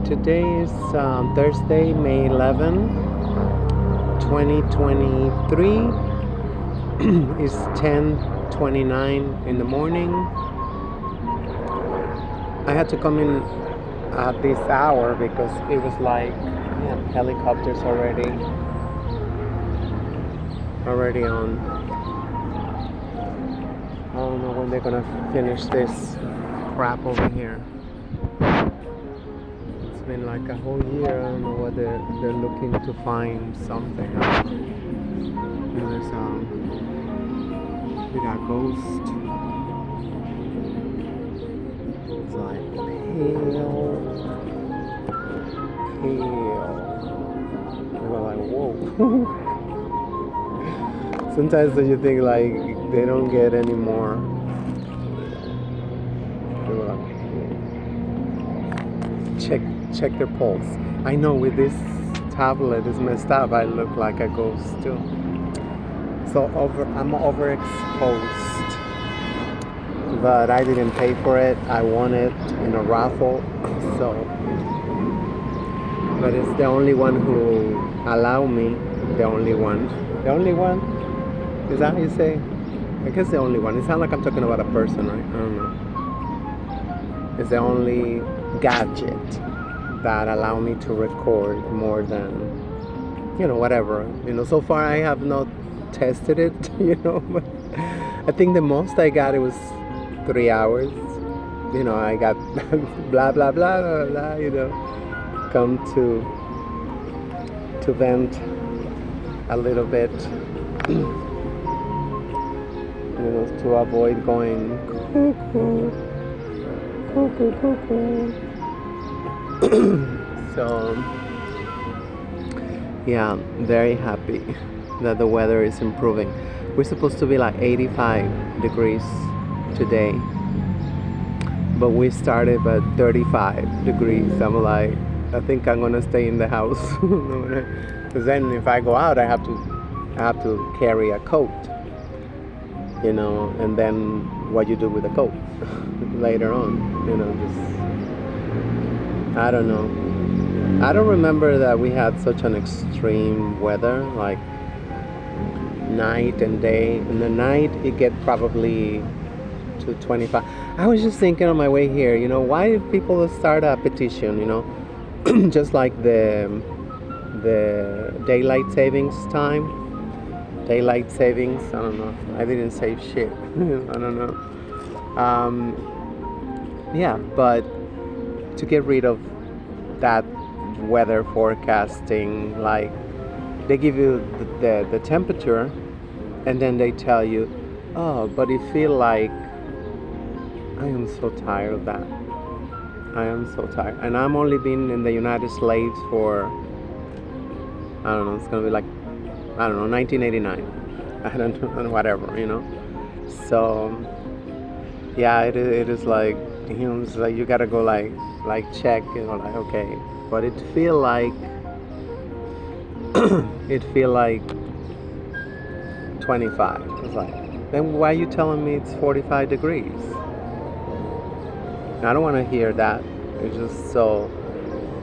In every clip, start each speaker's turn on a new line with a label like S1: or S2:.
S1: Today is Thursday, May 11, 2023. It's 10:29 in the morning. I had to come in at this hour because it was like helicopters already on. I don't know when they're gonna finish this crap over here. It's been like a whole year. I don't know what they're looking to find something. I don't know. You know, there's we got ghost. It's like pale. We were like, whoa. Sometimes you think like they don't get any more. Check their pulse. I know with this tablet is messed up. I look like a ghost too. So I'm overexposed, but I didn't pay for it. I won it in a raffle. So, but it's the only one who allow me. The only one. Is that how you say? I guess the only one. It sounds like I'm talking about a person, right? I don't know. It's the only gadget that allow me to record more than, whatever. So far I have not tested it, but I think the most I got, it was 3 hours. I got blah, blah, blah, blah, blah, come to vent a little bit. To avoid going cuckoo, cuckoo, cuckoo. So, yeah, I'm very happy that the weather is improving. We're supposed to be like 85 degrees today, but we started at 35 degrees. I'm like, I think I'm gonna stay in the house because then if I go out, I have to carry a coat. And then what you do with the coat later on, I don't know. I don't remember that we had such an extreme weather, like night and day. In the night, it get probably to 25. I was just thinking on my way here, why did people start a petition, just like the daylight savings time. Daylight savings, I don't know. I didn't save shit. I don't know. Yeah, but to get rid of that weather forecasting, like they give you the temperature and then they tell you, oh, but it feel like, I am so tired of that. I am so tired. And I'm only been in the United States for, I don't know, it's gonna be like, 1989. I don't know, whatever, So, yeah, it is like, it's like you gotta go like check, like, okay. But it feel like 25. It's like, then why are you telling me it's 45 degrees? I don't want to hear that. It's just so.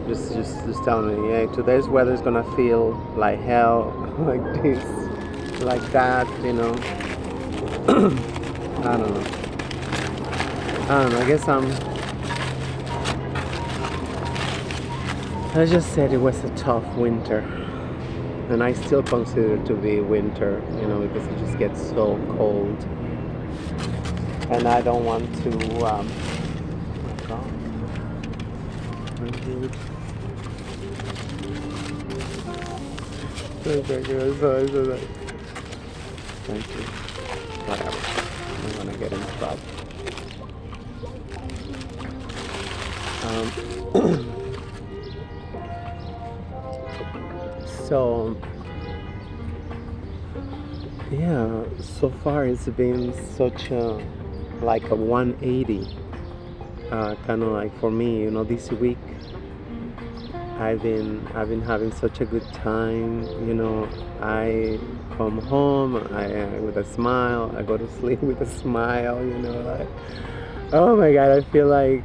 S1: Just telling me, yeah, today's weather is gonna feel like hell, like this, like that, I don't know. I guess I just said it was a tough winter, and I still consider it to be winter, because it just gets so cold, and I don't want to. Oh my God. Okay, good. So thank you. Whatever. I'm gonna get in trouble. So yeah, so far it's been such a 180. Kind of like for me, this week. I've been having such a good time. I come home with a smile. I go to sleep with a smile. Oh my God, I feel like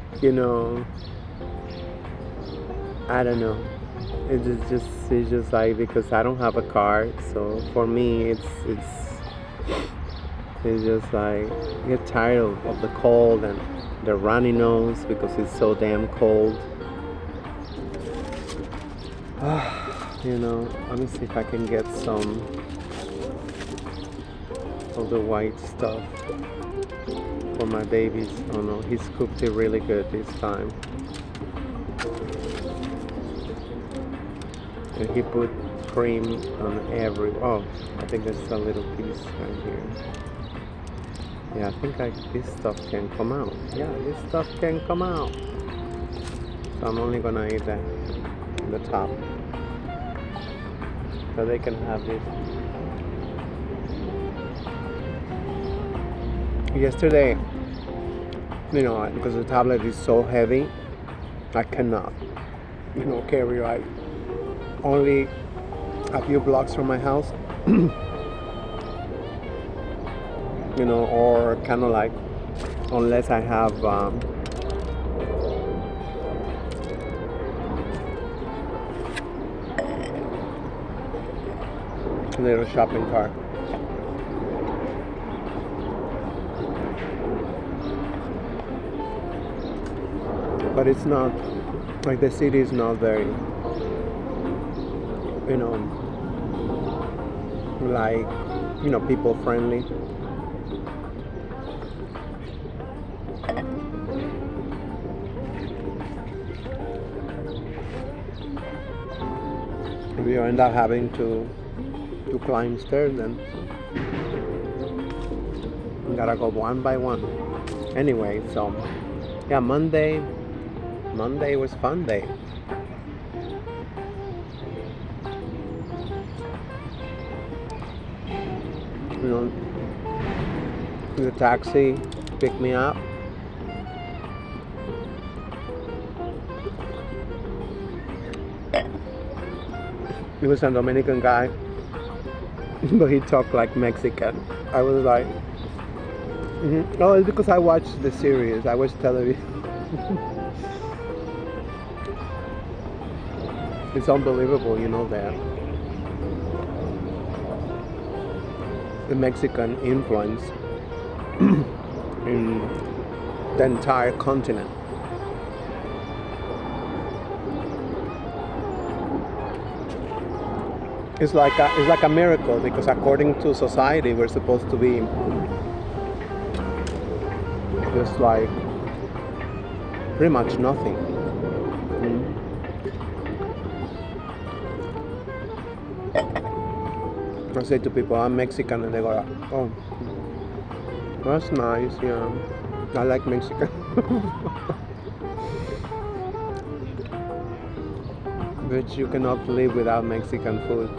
S1: I don't know. It's just like because I don't have a car, so for me it's just like I get tired of the cold and the runny nose because it's so damn cold. Let me see if I can get some of the white stuff for my babies. Oh no, he's cooked it really good this time. And he put cream on every. Oh, I think there's a little piece right here. Yeah, I think this stuff can come out. Yeah, this stuff can come out. So I'm only gonna eat the top. So they can have this. Yesterday, because the tablet is so heavy, I cannot, carry like only a few blocks from my house, or kind of like, unless I have a little shopping cart. But it's not, like the city is not very, like, people friendly. If you end up having to climb stairs, then you gotta go one by one. Anyway, so yeah, Monday was fun day. The taxi picked me up. He was a Dominican guy, but he talked like Mexican. I was like, oh, it's because I watched the series. I watched television. It's unbelievable, that the Mexican influence in the entire continent. It's like a miracle because according to society we're supposed to be just like pretty much nothing. I say to people I'm Mexican and they go, oh, that's nice, yeah, I like Mexican. But you cannot live without Mexican food.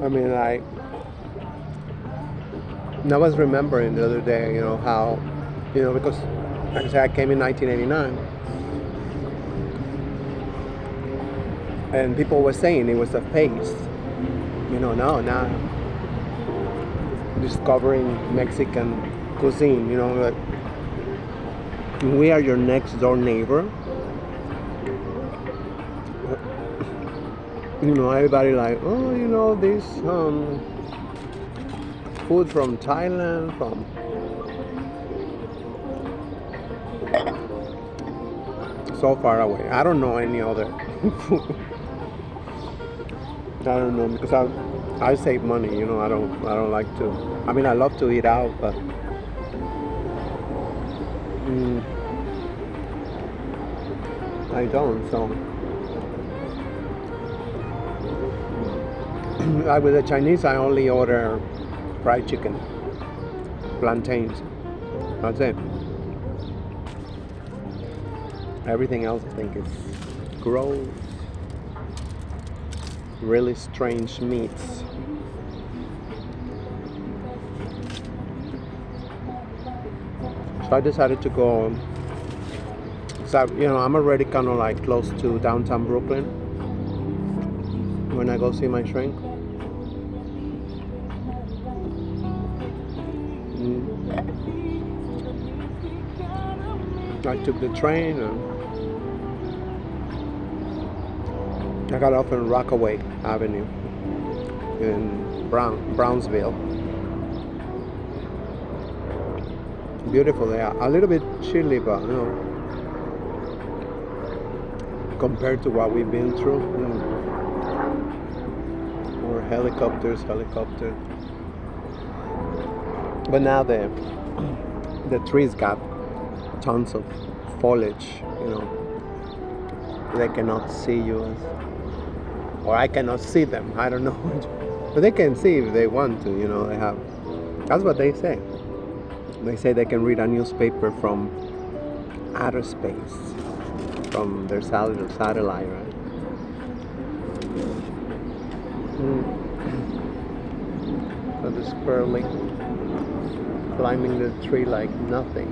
S1: I mean, I was remembering the other day, how, because like I said, I came in 1989, and people were saying it was a phase. Now discovering Mexican cuisine, like we are your next door neighbor. Everybody like, oh, this food from Thailand, from so far away. I don't know any other food. I don't know because I save money. I don't like to. I mean, I love to eat out, but I don't. So with the Chinese, I only order fried chicken, plantains. That's it. Everything else, I think, is gross. Really strange meats. So I decided to go. So I'm already kind of like close to downtown Brooklyn when I go see my shrink. I took the train and I got off on Rockaway Avenue in Brownsville. Beautiful, yeah. A little bit chilly, but compared to what we've been through. Or helicopters. But now the trees got tons of foliage. They cannot see you, or I cannot see them. I don't know, but they can see if they want to. They have. That's what they say. They say they can read a newspaper from outer space, from their satellite, right? So the squirrel climbing the tree like nothing.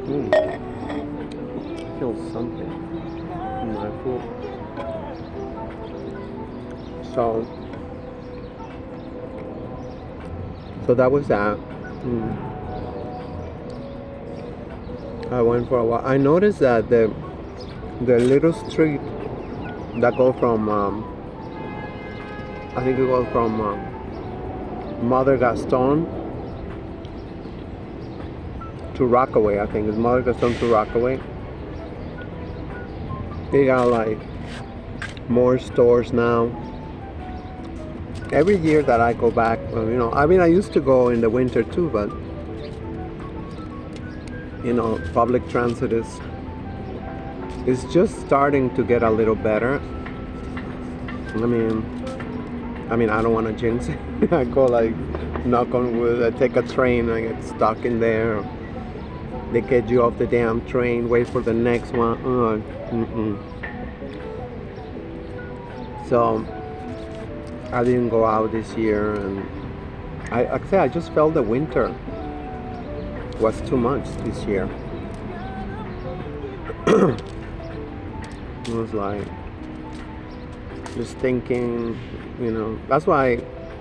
S1: I feel something in my food. So that was that. I went for a walk. I noticed that the little street that go from I think it goes from Mother Gaston to Rockaway. I think it's Mother Gaston to Rockaway. They got like more stores now. Every year that I go back, I used to go in the winter too, but public transit is just starting to get a little better. I mean, I don't want to jinx it. I go like knock on wood. I take a train, I get stuck in there. They get you off the damn train, wait for the next one. So I didn't go out this year, and I just felt the winter was too much this year. It was like just thinking, that's why,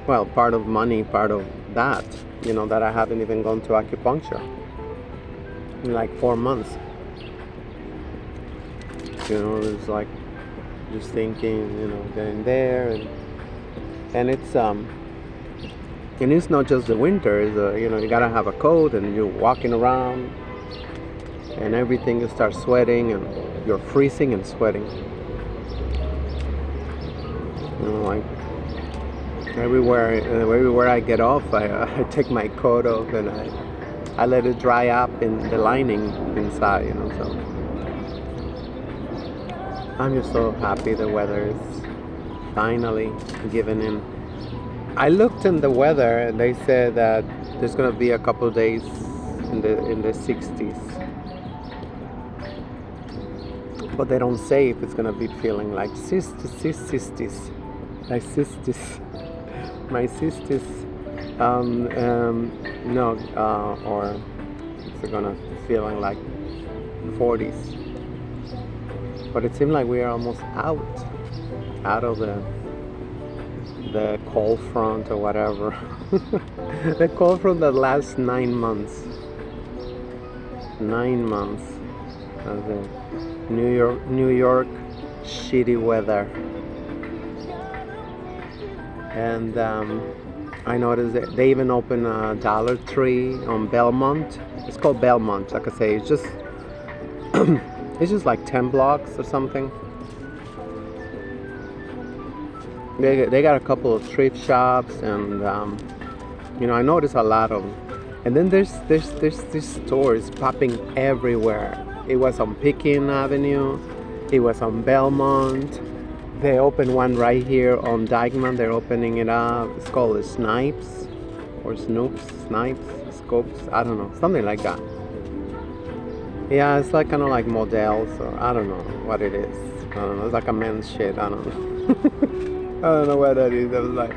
S1: well, part of money, part of that, that I haven't even gone to acupuncture in like 4 months. It's like just thinking, getting there, and it's not just the winter. It's you gotta have a coat, and you're walking around, and everything you start sweating, and you're freezing and sweating. Like everywhere I get off, I take my coat off and I let it dry up in the lining inside. So I'm just so happy the weather is finally giving in. I looked in the weather, and they said that there's gonna be a couple of days in the 60s, but they don't say if it's gonna be feeling like 60s, like 60s, my sisters. No, or it's gonna be feeling like 40s. But it seemed like we are almost out of the cold front or whatever. The cold front that lasts 9 months. 9 months of the New York shitty weather. And I noticed that they even opened a Dollar Tree on Belmont. It's called Belmont. Like I say, it's just it's just like 10 blocks or something. They got a couple of thrift shops, and I noticed a lot of them. And then there's these stores popping everywhere. It was on Pekin Avenue. It was on Belmont. They opened one right here on Dykeman. They're opening it up. It's called Snipes or Snipes, Scopes. I don't know, something like that. Yeah, it's like kind of like models, or I don't know what it is. I don't know. It's like a men's shit. I don't know. I don't know what that is. I was like,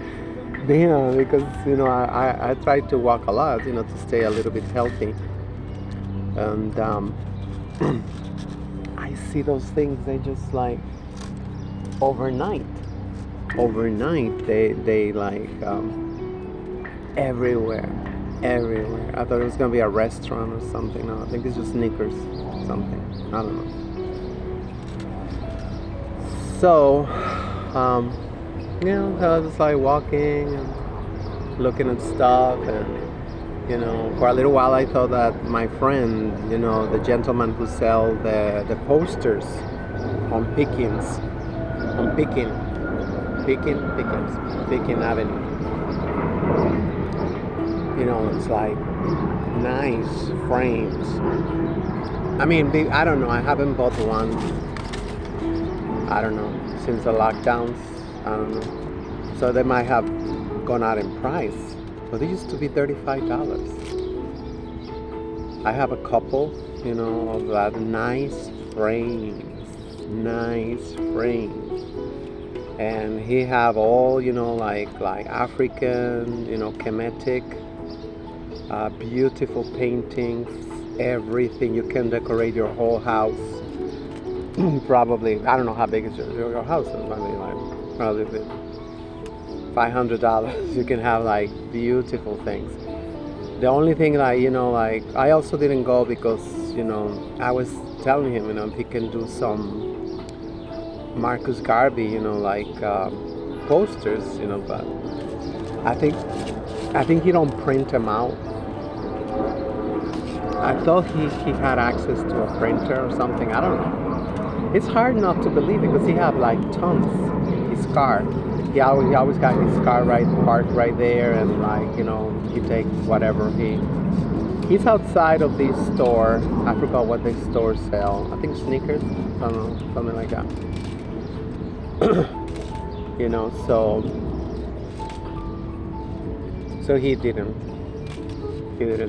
S1: damn, because I try to walk a lot, to stay a little bit healthy, and I see those things. They just like overnight they like everywhere. everywhere. I thought it was gonna be a restaurant or something. No, I think it's just sneakers, something. I don't know. So, um, I was like walking and looking at stuff, and for a little while I thought that my friend, the gentleman who sell the posters on Picking Avenue. It's like nice frames. I mean, I don't know. I haven't bought one. I don't know, since the lockdowns. I don't know. So they might have gone out in price, but they used to be $35. I have a couple, of that nice frames, and he have all, like African, Kemetic, beautiful paintings, everything. You can decorate your whole house. Probably, I don't know how big is your house. I mean, like probably $500. You can have like beautiful things. The only thing that like I also didn't go because I was telling him he can do some Marcus Garvey like posters but I think he don't print them out. I thought he had access to a printer or something. I don't know. It's hard not to believe because he have like tons in his car. He always got his car parked right there, and like he takes whatever he's outside of this store. I forgot what this store sell. I think sneakers. I don't know, something like that. So he didn't do it,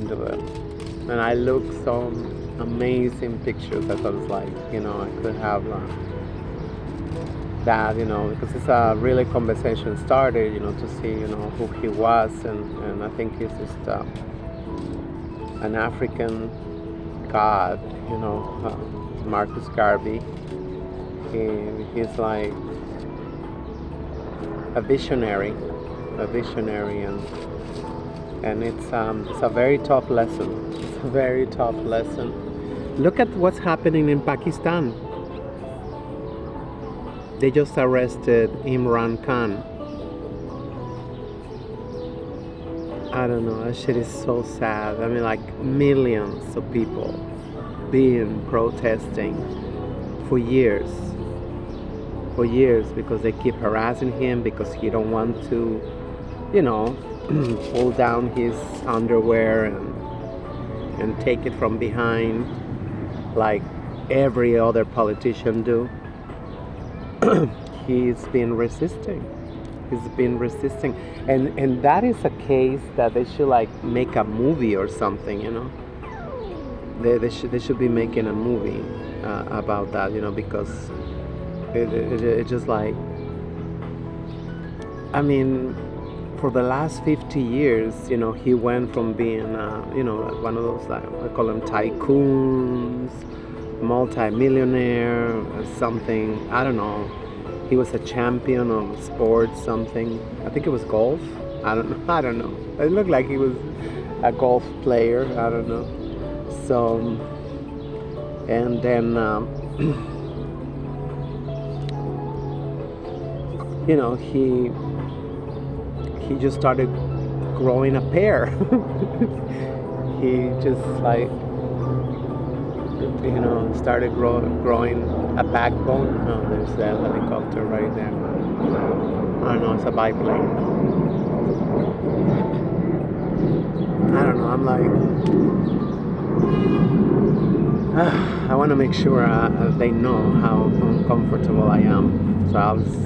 S1: and I looked some amazing pictures that I was like, I could have that, because it's a really conversation started, to see, who he was, and I think he's just an African god, Marcus Garvey. He's like a visionary, and it's a very tough lesson. It's a very tough lesson. Look at what's happening in Pakistan. They just arrested Imran Khan. I don't know, that shit is so sad. I mean, like millions of people being protesting for years. Because they keep harassing him because he don't want to, pull down his underwear and take it from behind like every other politician do. He's been resisting, and that is a case that they should like make a movie or something. They should be making a movie about that, because it just like, I mean, for the last 50 years, he went from being, one of those, like, I call them tycoons, multi-millionaire, or something. I don't know. He was a champion of sports, something. I think it was golf. I don't know. It looked like he was a golf player. I don't know. So, and then, he just started growing a pair. He just like, started growing a backbone. Oh, there's a helicopter right there. I don't know, it's a biplane. I don't know, I'm like, I want to make sure they know how uncomfortable I am. So I'll just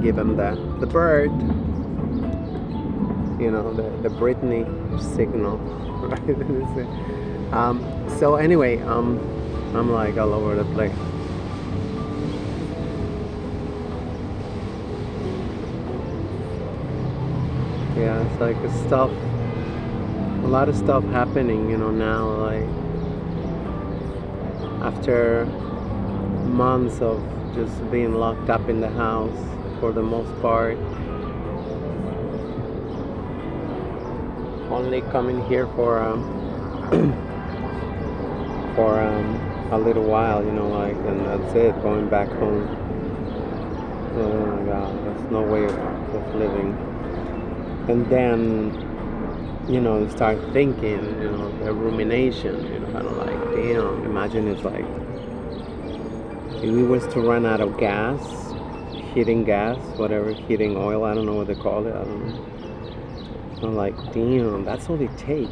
S1: give them the bird, the Britney signal, right? So anyway, I'm like all over the place. Yeah, it's like a lot of stuff happening, now, like after months of just being locked up in the house for the most part. only coming here for for a little while, like, and that's it. Going back home. Oh my God, there's no way of living. And then, start thinking, the rumination, kind of like, damn. Imagine if we was to run out of gas, heating gas, whatever, heating oil. I don't know what they call it. I don't know. I'm like, damn, that's all it takes.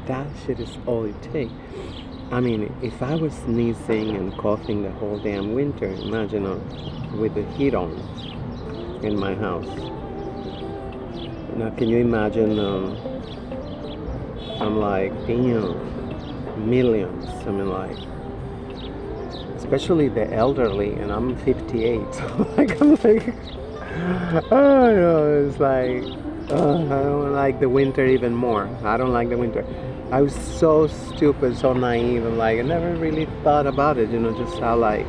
S1: That shit is all it takes. I mean, if I was sneezing and coughing the whole damn winter, imagine with the heat on in my house. Now, can you imagine? I'm like, damn, millions. I mean, like, especially the elderly, and I'm 58. So I'm like, oh, it's like, I don't like the winter even more. I don't like the winter. I was so stupid, so naive, and like I never really thought about it, just how like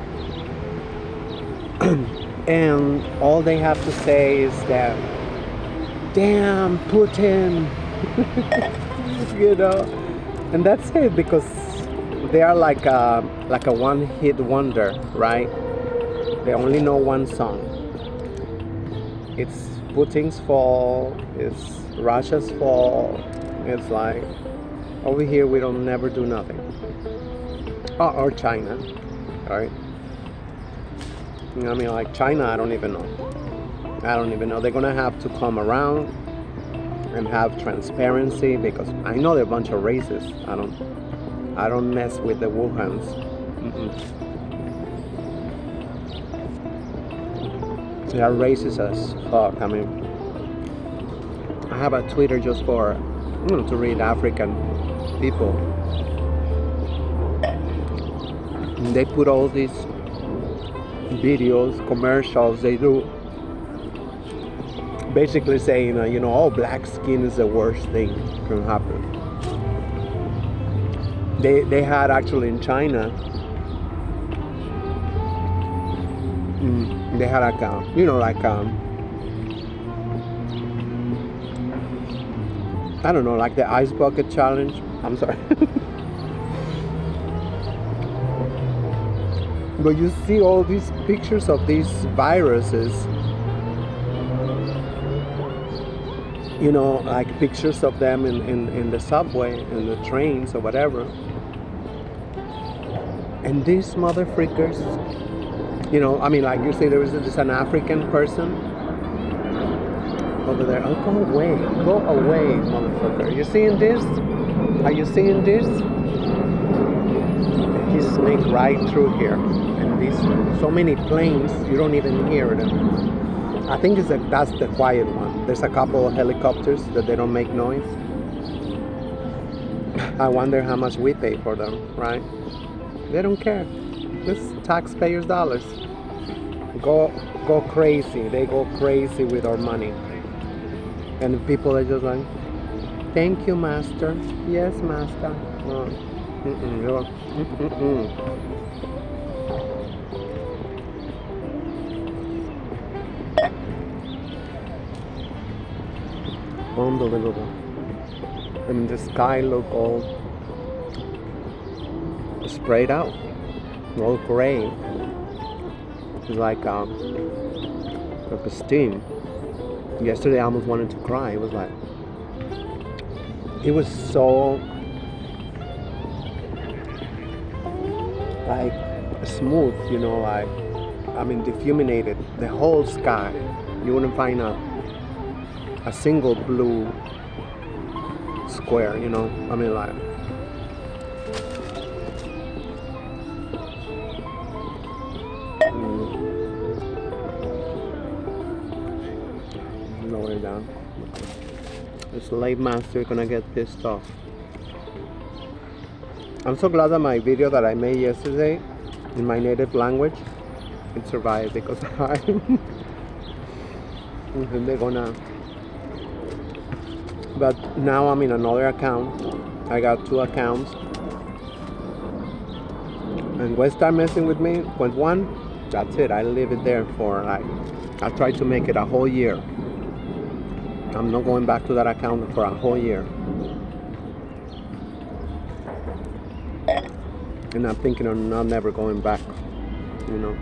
S1: and all they have to say is that damn Putin and that's it, because they are like a one-hit wonder, right? They only know one song. It's Putin's fault, it's Russia's fault. It's like over here we don't never do nothing. Or China, right? I mean, like China, I don't even know. They're gonna have to come around and have transparency, because I know they're a bunch of racists. I don't mess with the Wuhans. They are racist as fuck. I mean, I have a Twitter just for to read African people. And they put all these videos, commercials they do, basically saying, oh, black skin is the worst thing can happen. They had actually in China, they had like I don't know, like the ice bucket challenge. I'm sorry. But you see all these pictures of these viruses, like pictures of them in the subway, in the trains or whatever. And these motherfuckers, I mean, like you say, there's an African person over there. Oh, go away, motherfucker. You seeing this? Are you seeing this? He sneaked right through here. And these, so many planes, you don't even hear them. I think that's the quiet one. There's a couple of helicopters that they don't make noise. I wonder how much we pay for them, right? They don't care. It's taxpayers' dollars. Go crazy. They go crazy with our money. And people are just like, thank you, master. Yes, master. Unbelievable. I mean, the sky look all sprayed out, all gray. It's like a steam. Yesterday I almost wanted to cry. It was so like smooth, like, I mean, diffuminated. The whole sky. You wouldn't find a single blue square, I mean, like, no way down. This slave master gonna get pissed off. I'm so glad that my video that I made yesterday in my native language, it survived, because and they're gonna. But now I'm in another account. I got 2 accounts. And when start messing with me with one, that's it. I leave it there for like, I try to make it a whole year. I'm not going back to that account for a whole year. And I'm thinking of not never going back, you know.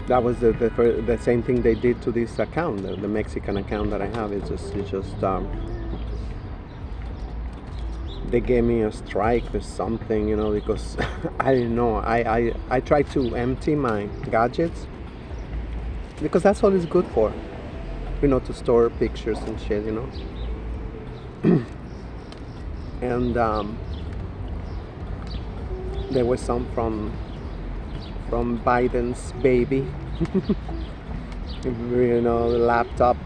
S1: That was the same thing they did to this account, the Mexican account that I have. It's just they gave me a strike or something, you know, because I didn't know. I tried to empty my gadgets because that's all it's good for, you know, to store pictures and shit, you know. And there was some from Biden's baby, you know, laptop.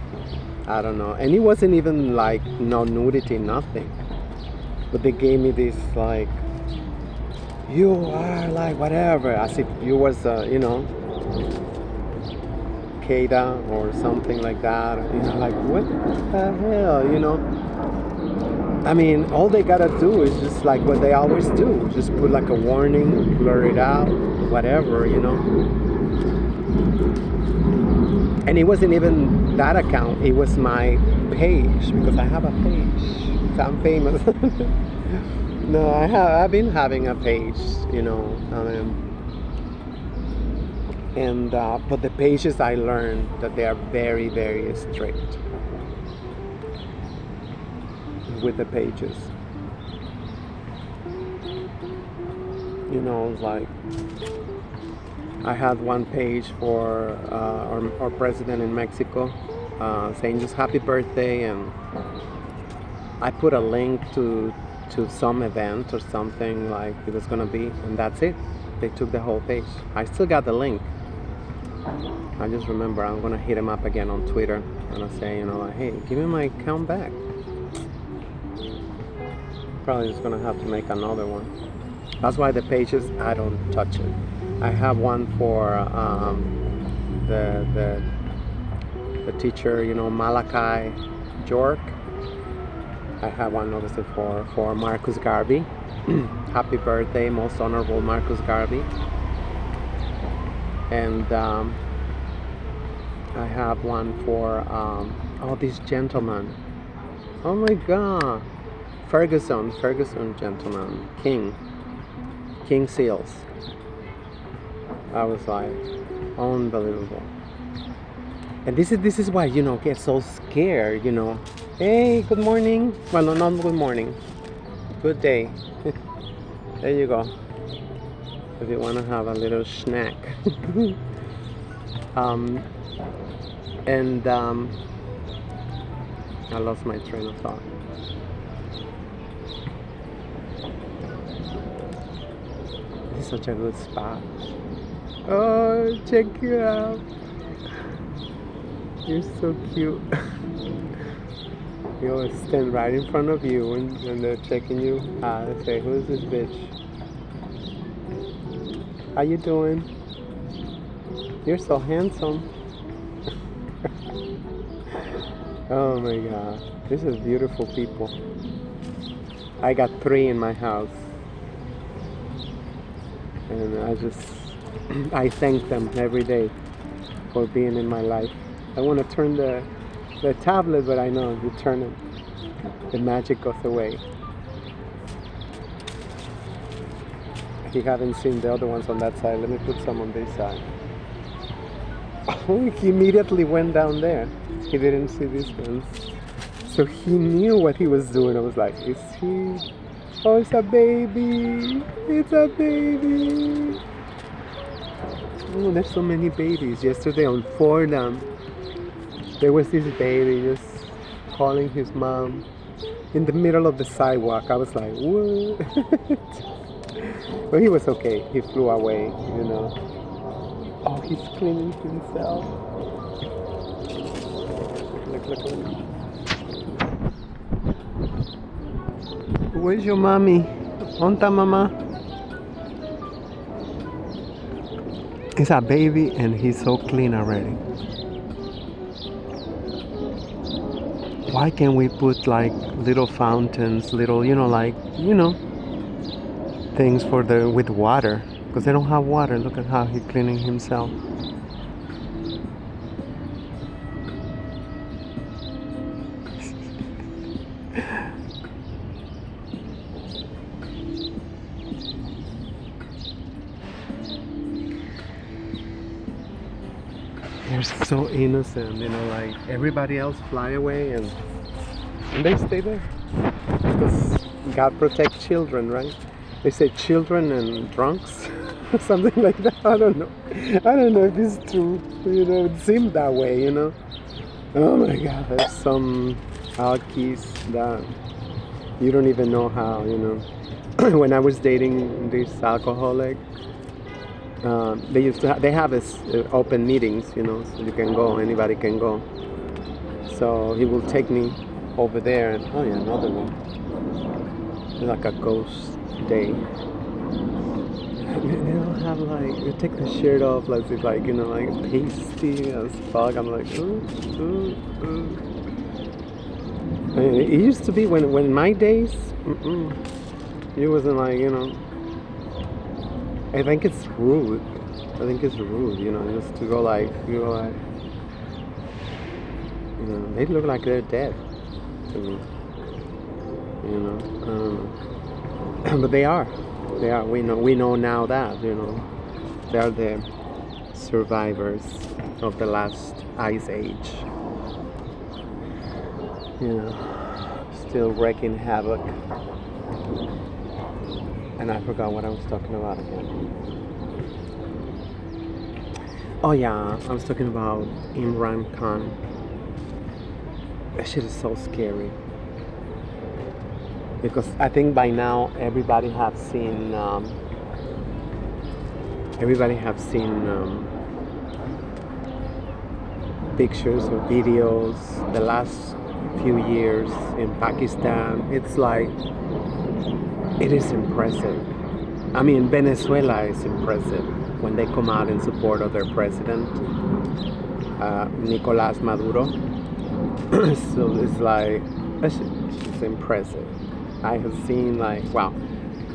S1: I don't know, and it wasn't even like no nudity, nothing. But they gave me this like, you are like whatever, as if you was you know, Keda or something like that. You know, like what the hell, you know. I mean, all they gotta do is just like what they always do, just put like a warning, blur it out, whatever, you know. And it wasn't even that account, it was my page, because I have a page. I'm famous. No, I've been having a page, you know, and but the pages, I learned that they are very, very strict with the pages. You know, like I had one page for our president in Mexico, saying just happy birthday, and I put a link to some event or something like it was gonna be, and that's it. They took the whole page. I still got the link. I just remember I'm gonna hit him up again on Twitter and I say, you know, like, hey, give me my account back. Probably just gonna have to make another one. That's why the pages, I don't touch it. I have one for the teacher, you know, Malachi York. I have one obviously for Marcus Garvey. Happy birthday, most honorable Marcus Garvey. And I have one for oh, this gentleman. Oh my God, Ferguson gentleman, King Seals. I was like, unbelievable. And this is why, you know, get so scared, you know. Hey, good morning. Well, no, not good morning. Good day. There you go. If you want to have a little snack. I lost my train of thought. This is such a good spot. Oh, check you out. You're so cute. You always stand right in front of you when they're checking you. They say, who's this bitch? How you doing? You're so handsome. Oh my God. This is beautiful people. I got 3 in my house. And I thank them every day for being in my life. I want to turn the tablet, but I know if you turn it, the magic goes away. If you haven't seen the other ones on that side, let me put some on this side. Oh, he immediately went down there. He didn't see these ones. So he knew what he was doing. I was like, is he? Oh, it's a baby. It's a baby. Oh, there's so many babies. Yesterday on Fordham, there was this baby just calling his mom in the middle of the sidewalk. I was like, what? But he was okay. He flew away, you know. Oh, he's cleaning himself. Look. Where's your mommy? ¿Onta mama? It's a baby and he's so clean already. Why can't we put like little fountains, little, you know, like, you know, things for with water? Because they don't have water. Look at how he's cleaning himself. so innocent, like everybody else fly away and they stay there because God protect children, right? They say children and drunks, something like that. I don't know. I don't know if it's true. It seemed that way. Oh my God, there's some alkies that you don't even know how. When I was dating this alcoholic, they have this open meetings, so you can go, anybody can go. So he will take me over there, and oh yeah, another one. It's like a ghost day. They don't have you take the shirt off, like it's like pasty as fuck. I'm like, ooh, ooh, ooh. It used to be when my days, it wasn't I think it's rude. Just to go they look like they're dead to me. But they are. We know now that, they are the survivors of the last ice age. Still wreaking havoc. And I forgot what I was talking about again. Oh yeah, I was talking about Imran Khan. That shit is so scary. Because I think by now everybody have seen pictures or videos the last few years in Pakistan. It's like, it is impressive. I mean, Venezuela is impressive when they come out in support of their president, Nicolás Maduro. So it's like, it's impressive. I have seen wow,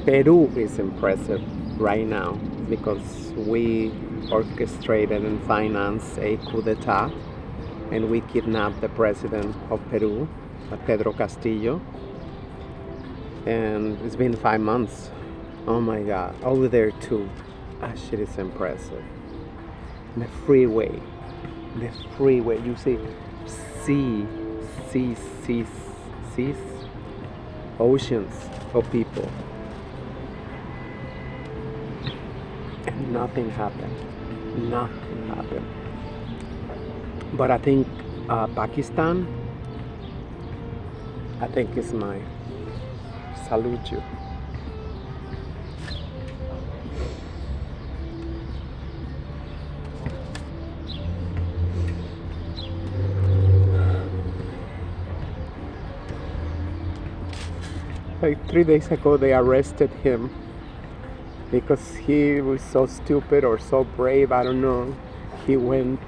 S1: Peru is impressive right now because we orchestrated and financed a coup d'etat and we kidnapped the president of Peru, Pedro Castillo. And it's been 5 months. Oh my God, over there too. That shit is impressive. The freeway, you see seas, oceans of people, and nothing happened. But I think Pakistan, I think is my salute you. Like 3 days ago, they arrested him because he was so stupid or so brave. I don't know. He went.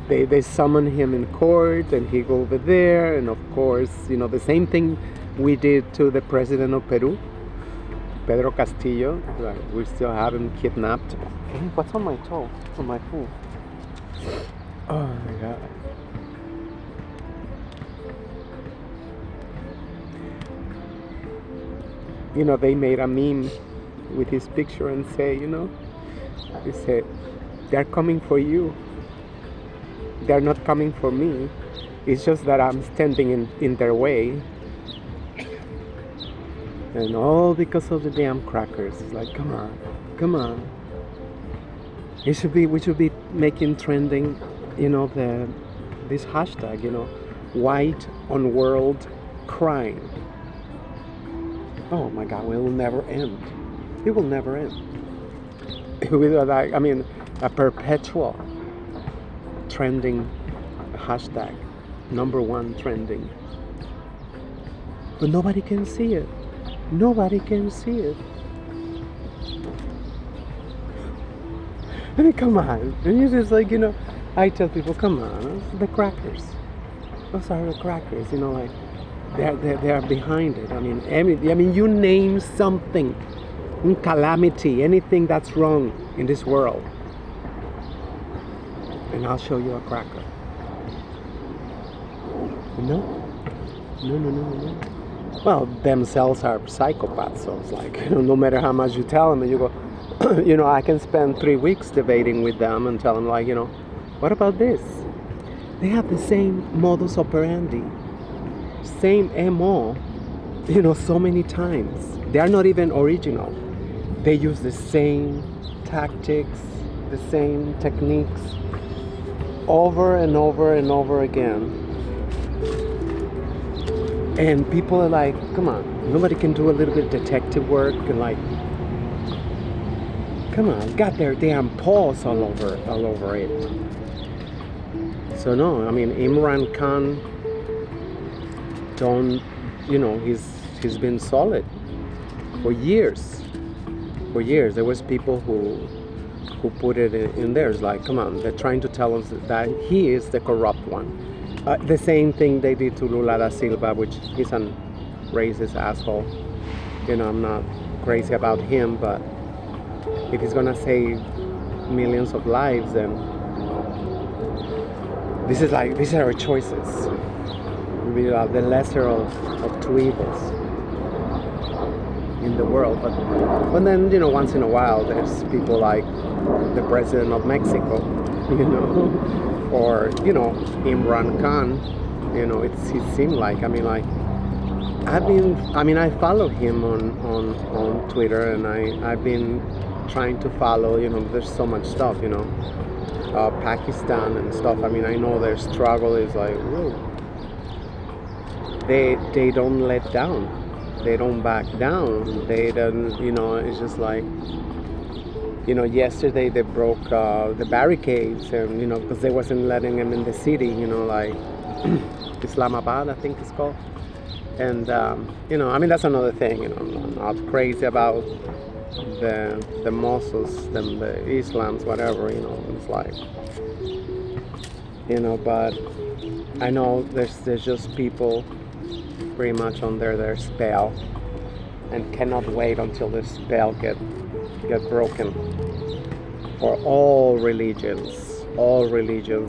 S1: They summoned him in court, and he go over there, and of course, the same thing we did to the president of Peru, Pedro Castillo. Like, we still have him kidnapped. Hey, what's on my toe? On my foot? Oh my God. They made a meme with his picture and say, they said, they're coming for you. They're not coming for me. It's just that I'm standing in their way. And all because of the damn crackers. It's like, come on. We should be making trending, this hashtag, white on world crime. Oh my God, it will never end. It will never end. A perpetual trending hashtag, #1 trending. But nobody can see it. I mean, come on. And you're just like, I tell people, come on, the crackers. Those are the crackers, they are behind it. I mean, you name something, calamity, anything that's wrong in this world, and I'll show you a cracker. No. Well, themselves are psychopaths, so it's like, no matter how much you tell them, and you go, I can spend 3 weeks debating with them and tell them, what about this? They have the same modus operandi, same MO, so many times. They are not even original. They use the same tactics, the same techniques over and over and over again. And people are like, come on, nobody can do a little bit of detective work and like, come on, got their damn paws all over it. So no, I mean Imran Khan he's been solid for years. For years. There was people who put it in there. It's like, come on, they're trying to tell us that he is the corrupt one. The same thing they did to Lula da Silva, which he's a racist asshole. I'm not crazy about him, but if he's gonna save millions of lives, then these are our choices. We are the lesser of two evils in the world. But then, once in a while, there's people like the president of Mexico, or Imran Khan. It seemed like, I follow him on Twitter, and I've been trying to follow. There's so much stuff. Pakistan and stuff. I know their struggle is like, whoa. They don't let down. They don't back down. They don't. It's just like. Yesterday they broke the barricades, and because they wasn't letting them in the city. Like Islamabad, I think it's called. And that's another thing. I'm not crazy about the Muslims, the Islams, whatever. It's like, but I know there's just people pretty much under their spell, and cannot wait until the spell get broken for all religions,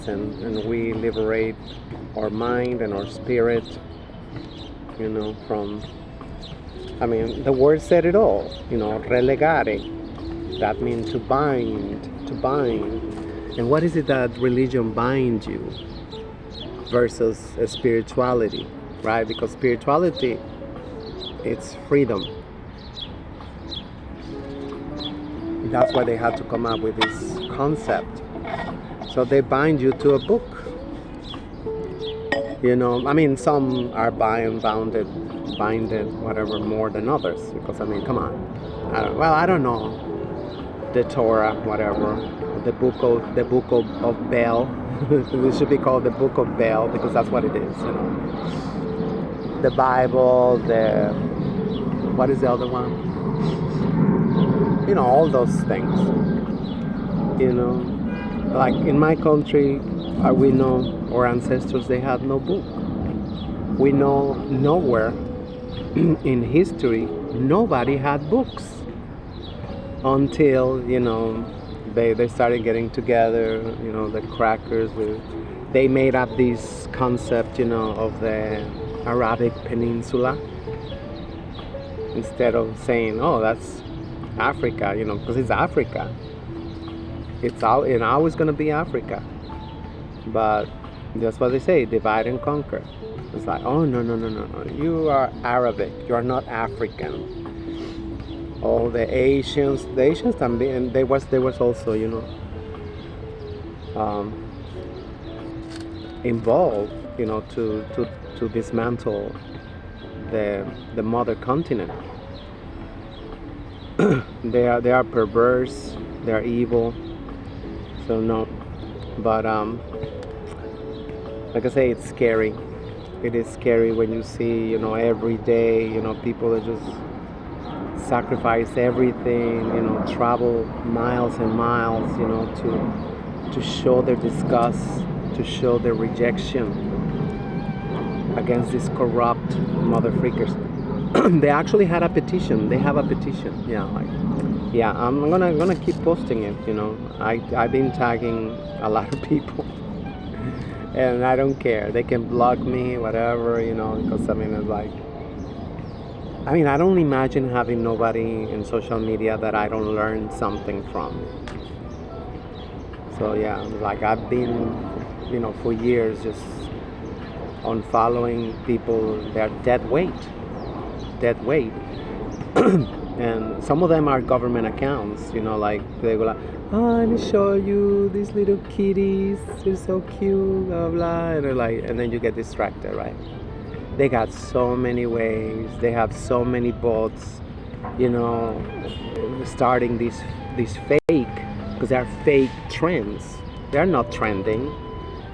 S1: and we liberate our mind and our spirit, from, the word said it all, relegare, that means to bind, and what is it that religion binds you versus spirituality, right? Because spirituality, it's freedom. That's why they had to come up with this concept. So they bind you to a book. Some are binded, whatever, more than others. Because come on, I don't know. The Torah, whatever, the book of Bel. It should be called the Book of Bel because that's what it is. The Bible, what is the other one? All those things. Like in my country, we know our ancestors, they had no book. We know nowhere in history nobody had books until they started getting together. The crackers. They made up this concept of the Arabic Peninsula instead of saying, oh, that's Africa, because it's Africa. It's always going to be Africa. But that's what they say, divide and conquer. It's like, oh, no. You are Arabic. You are not African. All the Asians and there was also, involved, to dismantle the mother continent. They are perverse, they are evil. So no, but like I say, it's scary. It is scary when you see, every day, people that just sacrifice everything, travel miles and miles, to show their disgust, to show their rejection against these corrupt mother freakers. They actually had a petition. They have a petition. Yeah, I'm gonna keep posting it. I've been tagging a lot of people, and I don't care. They can block me, whatever. Because it's like, I don't imagine having nobody in social media that I don't learn something from. So yeah, like I've been, for years, just on following people. They're dead weight. And some of them are government accounts, like they go like, oh, let me show you these little kitties, they're so cute, blah blah, and they're like, and then you get distracted, right? They got so many ways, they have so many bots, you know starting these fake, because they're fake trends. They're not trending,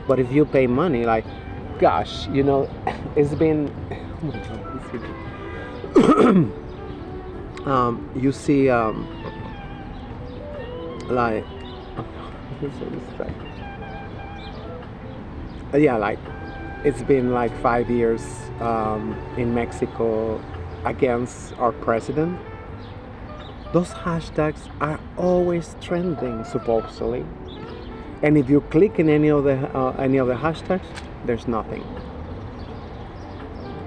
S1: but if you pay money, like, gosh, it's been oh my god, you see, like, I'm so distracted. Yeah, like, it's been like 5 years in Mexico against our president. Those hashtags are always trending, supposedly, and if you click in any of the hashtags, there's nothing.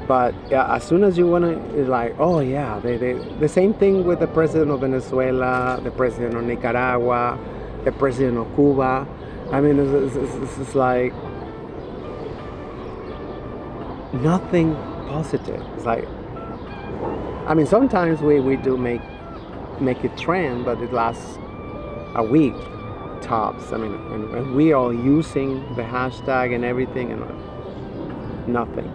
S1: But yeah, as soon as you wanna, it's like, oh yeah, the same thing with the president of Venezuela, the president of Nicaragua, the president of Cuba. I mean, it's like nothing positive. It's like, I mean, sometimes we do make it trend, but it lasts a week tops. I mean, and we are using the hashtag and everything, and nothing.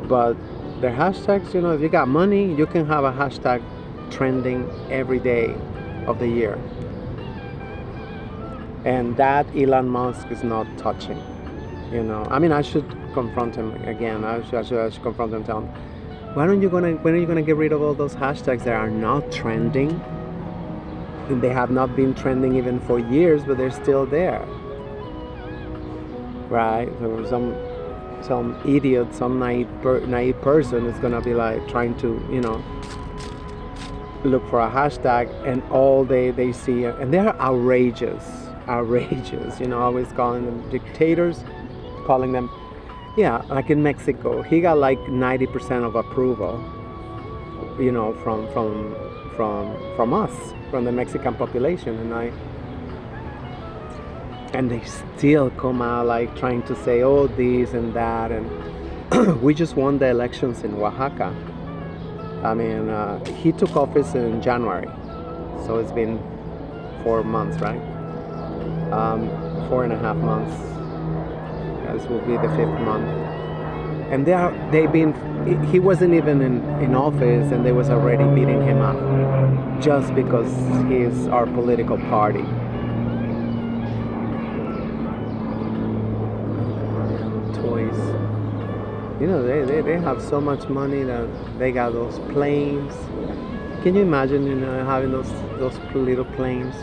S1: But the hashtags, if you got money, you can have a hashtag trending every day of the year. And that Elon Musk is not touching. I mean, I should confront him again. I should confront him and tell him, when are you gonna get rid of all those hashtags that are not trending? And they have not been trending even for years, but they're still there, right? So some idiot, some naive person is gonna be like trying to, look for a hashtag, and all they see, and they're outrageous, always calling them dictators, calling them, yeah, like in Mexico, he got like 90% of approval, from us, from the Mexican population, and they still come out like trying to say, oh, this and that, and we just won the elections in Oaxaca. I mean, he took office in January, so it's been 4 months, right? 4.5 months. This will be the 5th month, and he wasn't even in office, and they was already beating him up just because he's our political party. Toys, they have so much money that they got those planes. Can you imagine, having those little planes,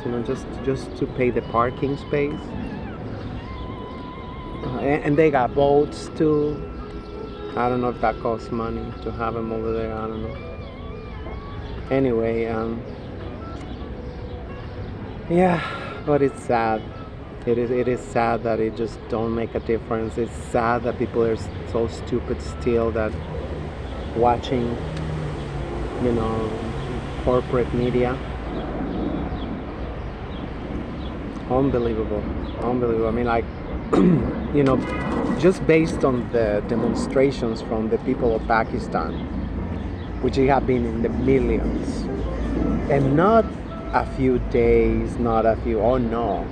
S1: just to pay the parking space? And they got boats too. I don't know if that costs money to have them over there. I don't know. Anyway, yeah, but it's sad. It is sad that it just don't make a difference. It's sad that people are so stupid still, that watching, corporate media. Unbelievable. I mean, like, just based on the demonstrations from the people of Pakistan, which have been in the millions, and not a few days, oh no,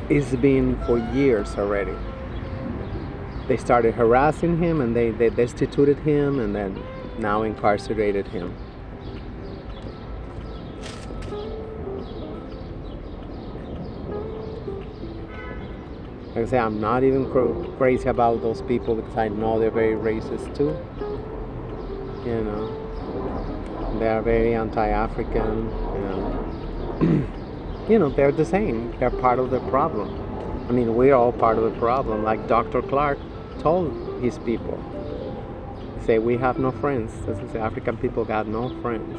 S1: it's been for years already. They started harassing him, and they destituted him, and then now incarcerated him. Like I say, I'm not even crazy about those people, because I know they're very racist too. They are very anti-African. They're the same. They're part of the problem. I mean, we're all part of the problem. Like Dr. Clark told his people, say, we have no friends. Doesn't say African people got no friends.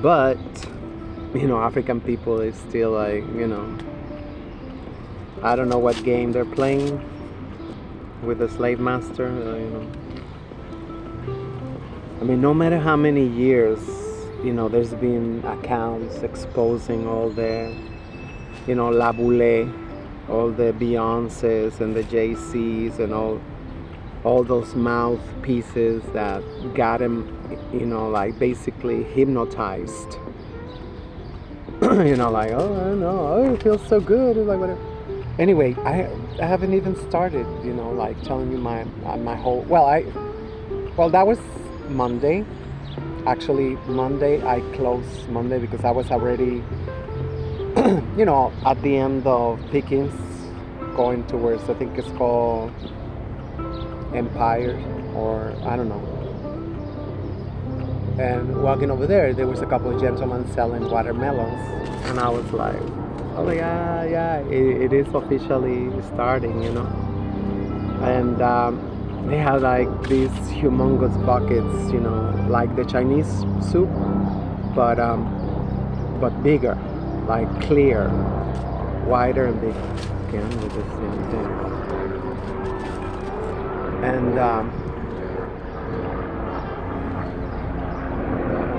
S1: But African people is still like, I don't know what game they're playing with the slave master. I mean, no matter how many years there's been accounts exposing all the, La Boule, all the Beyoncés and the Jay-Z's and all those mouthpieces that got him, like basically hypnotized. Like, oh, I don't know, oh, it feels so good. It's like whatever. Anyway, I haven't even started, like telling you my whole. Well, that was Monday. Actually, Monday I closed Monday because I was already, at the end of Pickens, going towards, I think it's called Empire, or I don't know. And walking over there was a couple of gentlemen selling watermelons, and I was like, oh yeah, it is officially starting, And they had like these humongous buckets, like the Chinese soup, but bigger, like clear, wider and bigger. Again with the same thing. And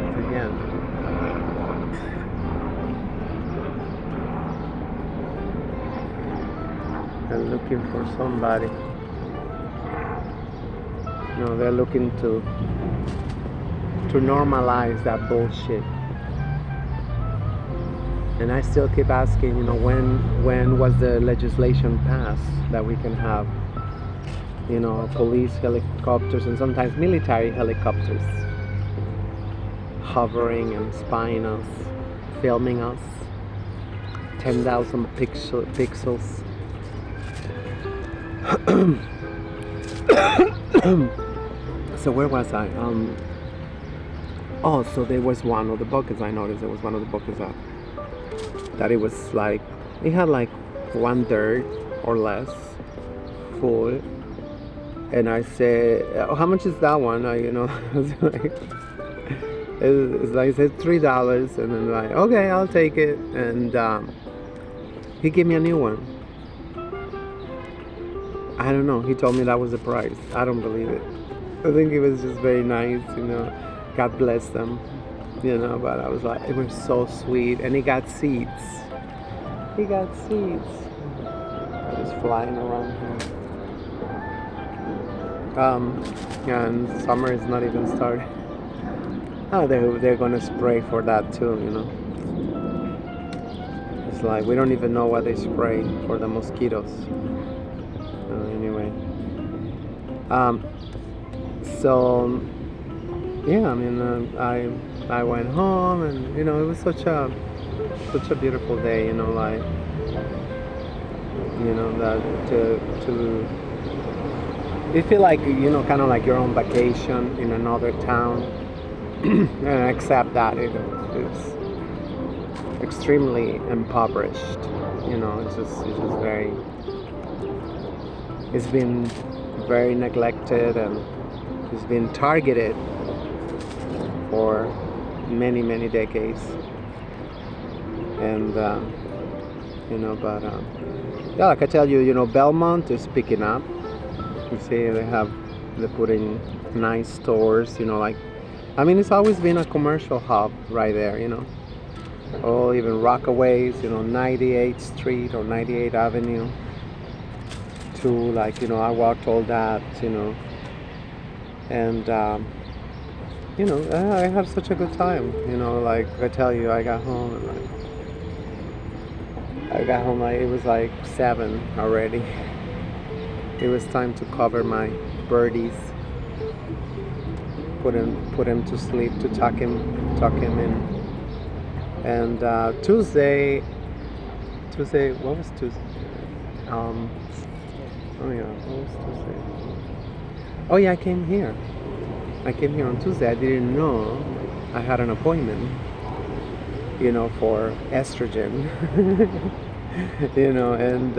S1: once again, they're looking for somebody. They're looking to normalize that bullshit. And I still keep asking, when was the legislation passed that we can have, police helicopters and sometimes military helicopters hovering and spying us, filming us, 10,000 pixels. So where was I? So there was one of the buckets. I noticed there was one of the buckets that it was like, it had like 1/3 or less full. And I said, oh, how much is that one? I was like, it's like, I said $3, and then like, okay, I'll take it. And he gave me a new one. I don't know. He told me that was the price. I don't believe it. I think it was just very nice, God bless them, but I was like, it was so sweet. And he got seeds. Just flying around here. And summer is not even started. Oh, they're gonna spray for that too, It's like, we don't even know what they spray for the mosquitoes. Anyway. So yeah, I mean, I went home, and it was such a beautiful day, like, that to you feel like, kind of like you're on vacation in another town, and except that it's extremely impoverished, it's just very, it's been very neglected, and it's been targeted for many, many decades. And but yeah, like I tell you, Belmont is picking up. You see, they're putting nice stores, like, I mean, it's always been a commercial hub right there, Oh, even Rockaways, 98th Street or 98th Avenue. To, like, I walked all that, and I had such a good time, like I tell you, I got home, and like it was like 7 already. It was time to cover my birdies, put him to sleep, to tuck him in. And Tuesday, what was Tuesday? Oh yeah, what was Tuesday? Oh yeah, I came here on Tuesday. I didn't know I had an appointment, for estrogen, and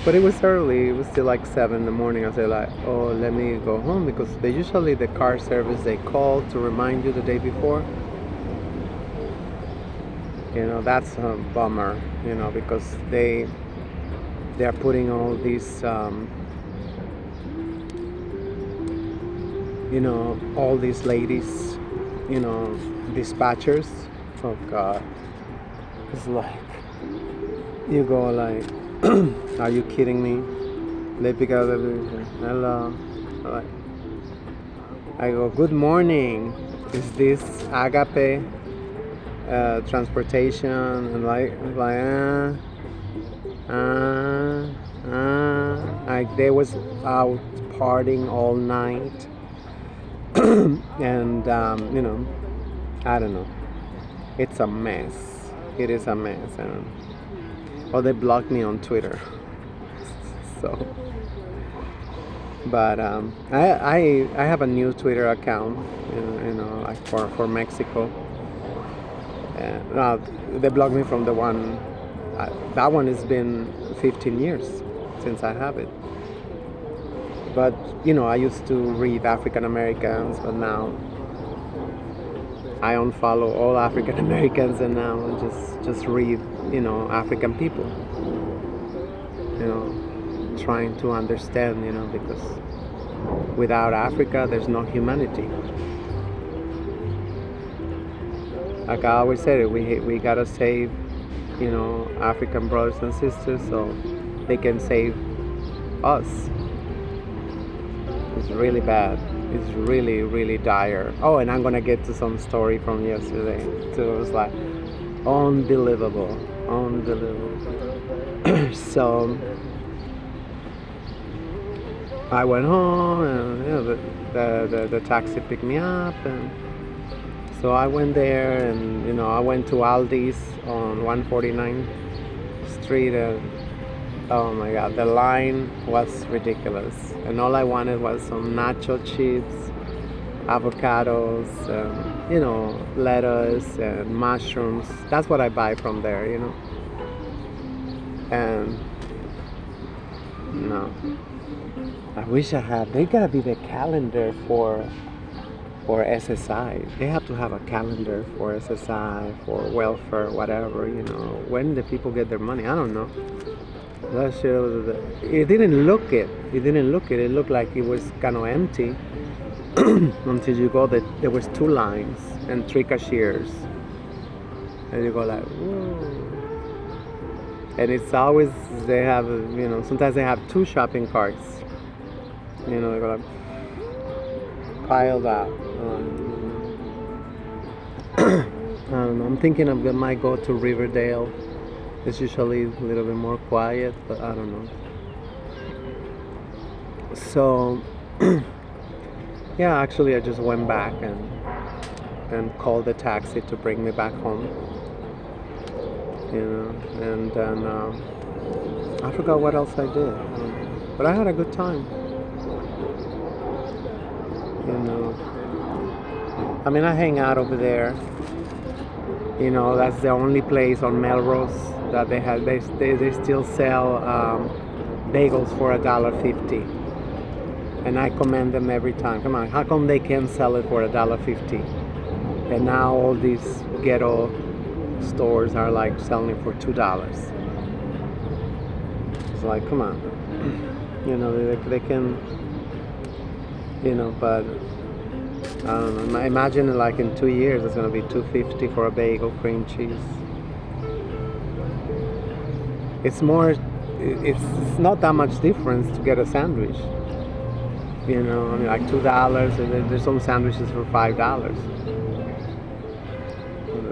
S1: but it was early. It was still like 7 in the morning. I said, like, oh, let me go home, because the car service, they call to remind you the day before. That's a bummer, because they're putting all these all these ladies dispatchers. Oh God, it's like you go like, are you kidding me? They pick up the hello, like I go, good morning. Is this Agape transportation? And like they was out partying all night, and I don't know. It's a mess. It is a mess, and they blocked me on Twitter. So, but I have a new Twitter account, like for Mexico. They blocked me from the one. That one has been 15 years since I have it. But I used to read African Americans, but now I unfollow all African Americans, and now I just read African people. Trying to understand, because without Africa, there's no humanity. Like I always said, we gotta save, African brothers and sisters so they can save us. It's really bad. It's really, really dire. Oh, and I'm gonna get to some story from yesterday. So it was like unbelievable. So I went home, and the taxi picked me up, and so I went there, and I went to Aldi's on 149th Street, and oh my God, the line was ridiculous, and all I wanted was some nacho chips, avocados, lettuce and mushrooms. That's what I buy from there, and no, I wish I had. They gotta be the calendar for SSI. They have to have a calendar for SSI, for welfare, whatever. When the people get their money, I don't know. That shit was. It didn't look it. It didn't look it. It looked like it was kind of empty until you go. There was 2 lines and 3 cashiers, and you go like, whoa. And it's always they have. Sometimes they have 2 shopping carts. They're gonna piled up. I don't know. I'm thinking I might go to Riverdale. It's usually a little bit more quiet, but I don't know. So, yeah, actually, I just went back and called the taxi to bring me back home. And then I forgot what else I did, but I had a good time. I mean, I hang out over there. That's the only place on Melrose that they have. They still sell bagels for $1.50, and I commend them every time. Come on, how come they can't sell it for $1.50? And now all these ghetto stores are like selling it for $2. It's like, come on, they can. But I don't know. Imagine like in 2 years it's gonna be $2.50 for a bagel, cream cheese. It's not that much difference to get a sandwich. Like $2, and there's some sandwiches for $5.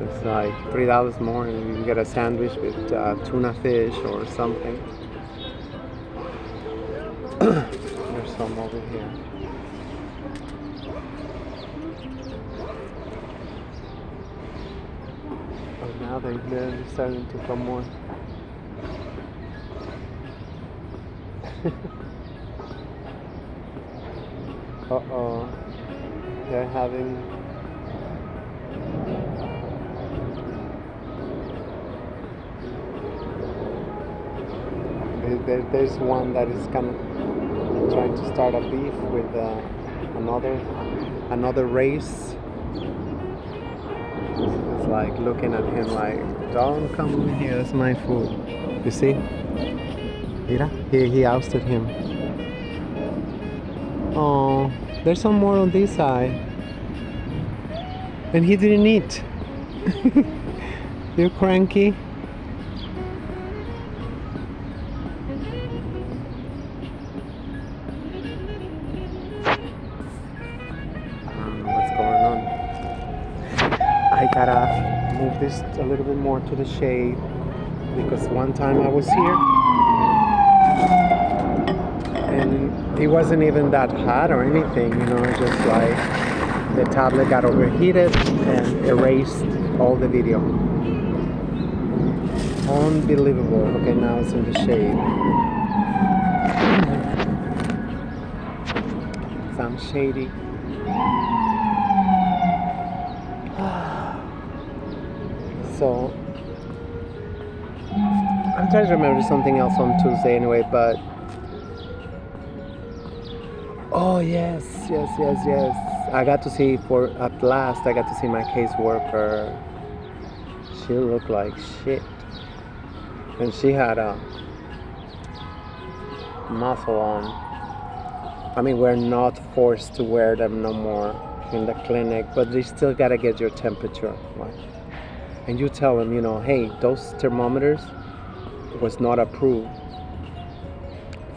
S1: It's like $3 more, and you can get a sandwich with tuna fish or something. There's some over here. Now they're starting to come more. Uh-oh. They're having... There's one that is kind of trying to start a beef with another race. It's like looking at him like, don't come over here, that's my food. You see? Mira, he ousted him. Oh, there's some more on this side. And he didn't eat. You're cranky. I don't know what's going on. I gotta move this a little bit more to the shade because one time I was here and it wasn't even that hot or anything, just like the tablet got overheated and erased all the video. Unbelievable. Okay, now it's in the shade. Sounds shady. So I'm trying to remember something else on Tuesday anyway, but oh yes. I got to see at last I got to see my caseworker. She looked like shit. And she had a muzzle on. I mean, we're not forced to wear them no more in the clinic, but they still gotta get your temperature, right? And you tell them, hey, those thermometers was not approved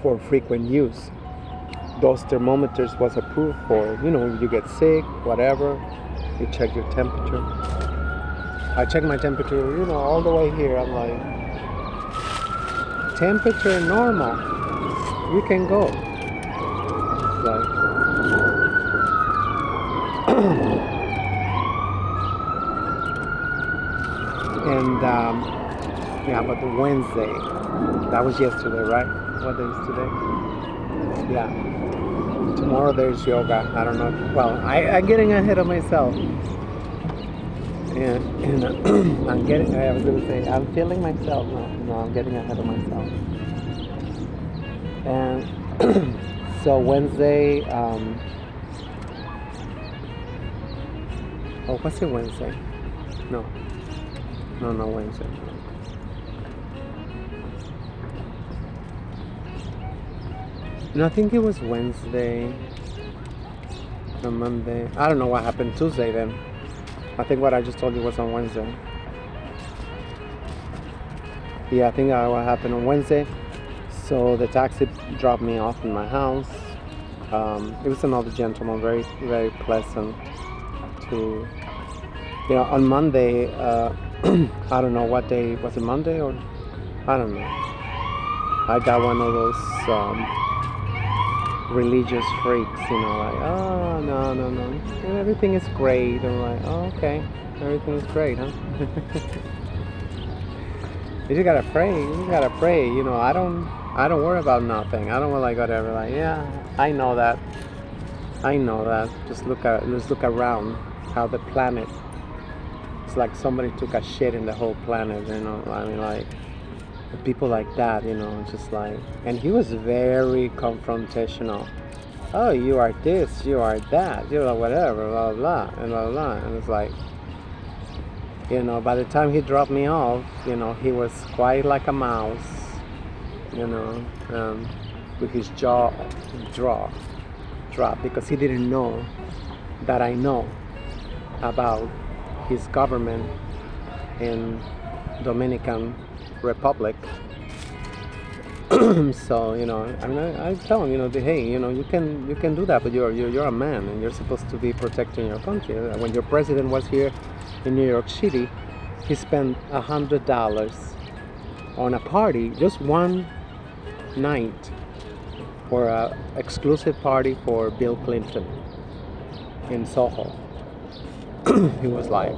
S1: for frequent use. Those thermometers was approved for, you get sick, whatever, you check your temperature. I check my temperature, all the way here. I'm like, temperature normal, you can go. It's like, and yeah, but the Wednesday, that was yesterday, right? What day is today? Yeah. Tomorrow there's yoga. I don't know. Well, I'm getting ahead of myself. And I was going to say, I'm feeling myself. No, I'm getting ahead of myself. And so Wednesday, what's it Wednesday? No, Wednesday. No, I think it was Wednesday or Monday. I don't know what happened Tuesday then. I think what I just told you was on Wednesday. Yeah, I think what happened on Wednesday. So the taxi dropped me off in my house. It was another gentleman, very, very pleasant. On Monday, I don't know what day, was it Monday or, I don't know. I got one of those religious freaks, like, oh, no, everything is great. I'm like, oh, okay, everything is great, huh? You just gotta pray. I don't worry about nothing. I don't want like whatever. Like, yeah, I know that. Just look around how the planet. It's like somebody took a shit in the whole planet. I mean, like people like that. Just like. And he was very confrontational. Oh, you are this. You are that. You're whatever. Blah blah and blah blah. And it's like. By the time he dropped me off, he was quiet like a mouse, with his jaw dropped because he didn't know that I know about his government in Dominican Republic. So, I tell him, hey, you can do that, but you're a man and you're supposed to be protecting your country. When your president was here in New York City, he spent $100 on a party, just one night, for an exclusive party for Bill Clinton in Soho. He was like,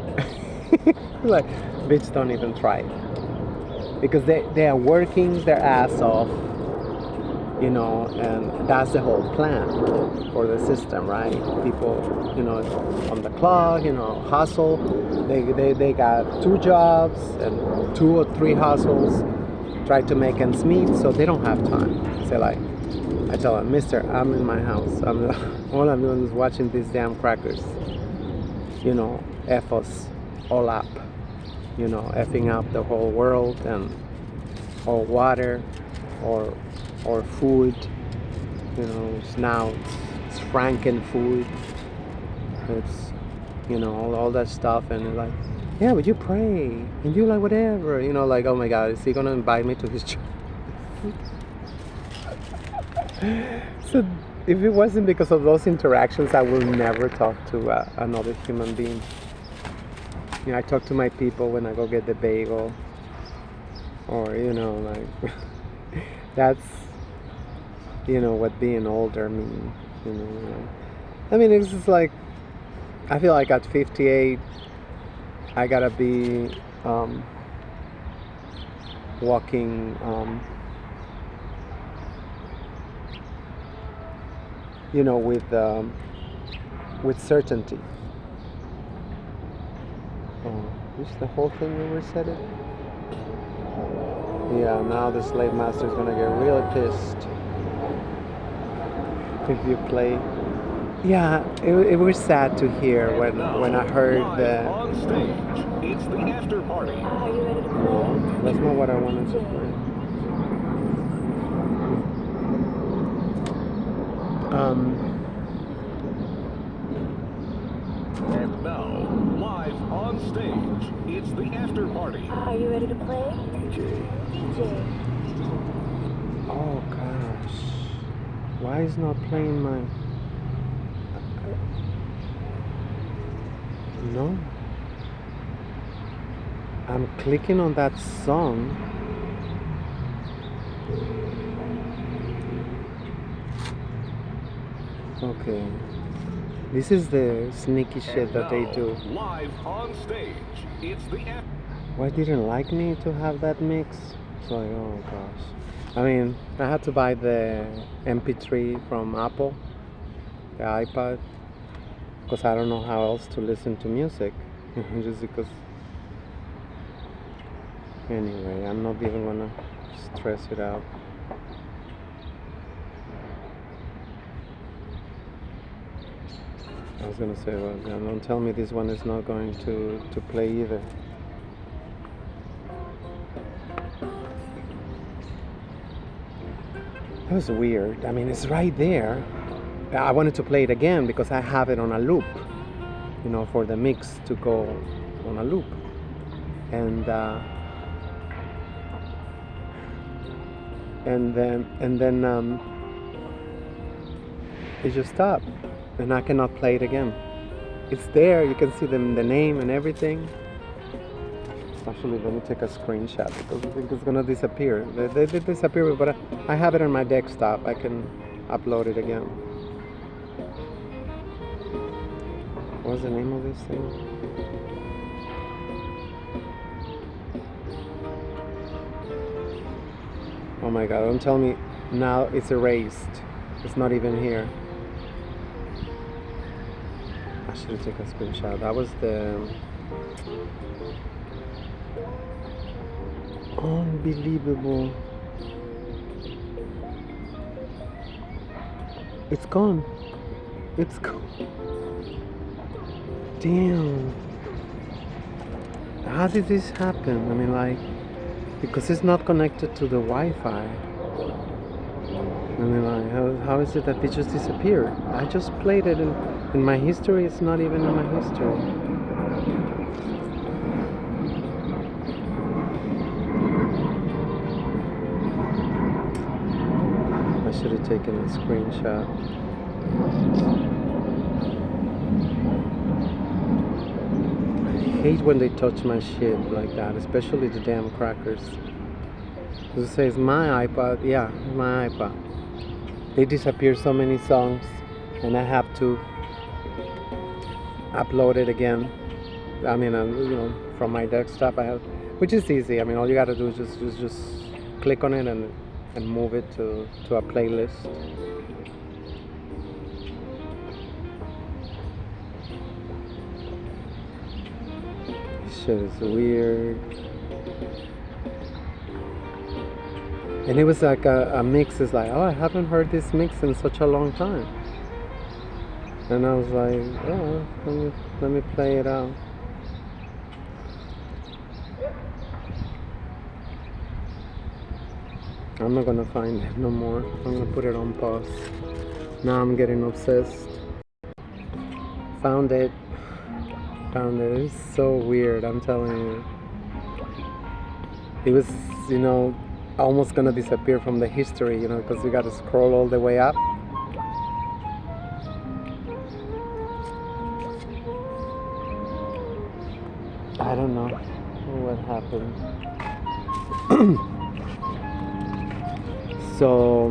S1: bitch, don't even try it. Because they are working their ass off, and that's the whole plan for the system, right? People, on the clock, hustle. They got 2 jobs and 2 or 3 hustles, try to make ends meet, so they don't have time. So like, I tell them, mister, I'm in my house. All I'm doing is watching these damn crackers, F us all up, effing up the whole world and or water or food, now it's Franken food. It's all that stuff, and like, yeah, would you pray? And you like whatever, like, oh my God, is he gonna invite me to his church? So if it wasn't because of those interactions, I will never talk to another human being. I talk to my people when I go get the bagel, or like that's what being older means. I mean, it's just like I feel like at 58, I gotta be walking. With certainty. Oh, is the whole thing we were said it? Yeah, now the slave master is gonna get really pissed if you play. Yeah, it was sad to hear when I heard the.
S2: On stage, it's the after party.
S3: Are you ready to play?
S1: That's not what I wanted to play.
S2: And now, live on stage, it's the after party.
S3: Are you ready to play? DJ.
S1: Oh gosh, why is not playing my? No, I'm clicking on that song. Okay, this is the sneaky shit that they do.
S2: Live on stage, it's the
S1: Why didn't like me to have that mix? It's like, oh gosh. I mean, I had to buy the MP3 from Apple, the iPod, because I don't know how else to listen to music. Just because. Anyway, I'm not even gonna stress it out. I was gonna say, well, don't tell me this one is not going to play either. That was weird. I mean, it's right there. I wanted to play it again because I have it on a loop, for the mix to go on a loop. And then it just stopped, and I cannot play it again. It's there. You can see the name and everything. Actually, let me take a screenshot because I think it's gonna disappear. They disappear, but I have it on my desktop. I can upload it again. What's the name of this thing? Oh my God, don't tell me now it's erased. It's not even here. I should have taken a screenshot. That was the... Unbelievable. It's gone. It's gone. Damn. How did this happen? I mean, like, because it's not connected to the Wi-Fi. I mean, like, how is it that it just disappeared? I just played it in my history. It's not even in my history. I should have taken a screenshot. I hate when they touch my shit like that, especially the damn crackers. It says my iPod. Yeah, my iPod. They disappear so many songs, and I have to upload it again. I mean, from my desktop, I have, which is easy. I mean, all you gotta do is just click on it and move it to a playlist. This shit is weird. And it was like a mix. It's like, oh, I haven't heard this mix in such a long time. And I was like, oh, let me play it out. I'm not gonna find it no more. I'm gonna put it on pause. Now I'm getting obsessed. Found it. found it. It's so weird, I'm telling you. It was, you know, almost gonna disappear from the history, you know, because you gotta scroll all the way up. I don't know what happened. So,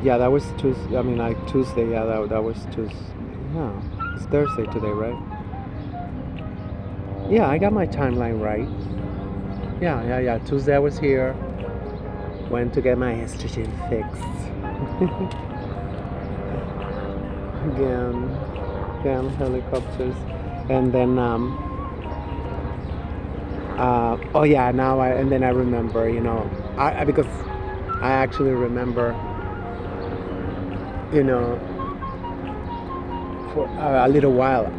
S1: yeah, that was Tuesday. I mean, like Tuesday. Yeah, that was Tuesday. No, it's Thursday today, right? Yeah, I got my timeline right. Yeah. Tuesday I was here. Went to get my estrogen fixed. Again, helicopters, and then oh yeah, and then I remember, you know, because I actually remember, you know, for a little while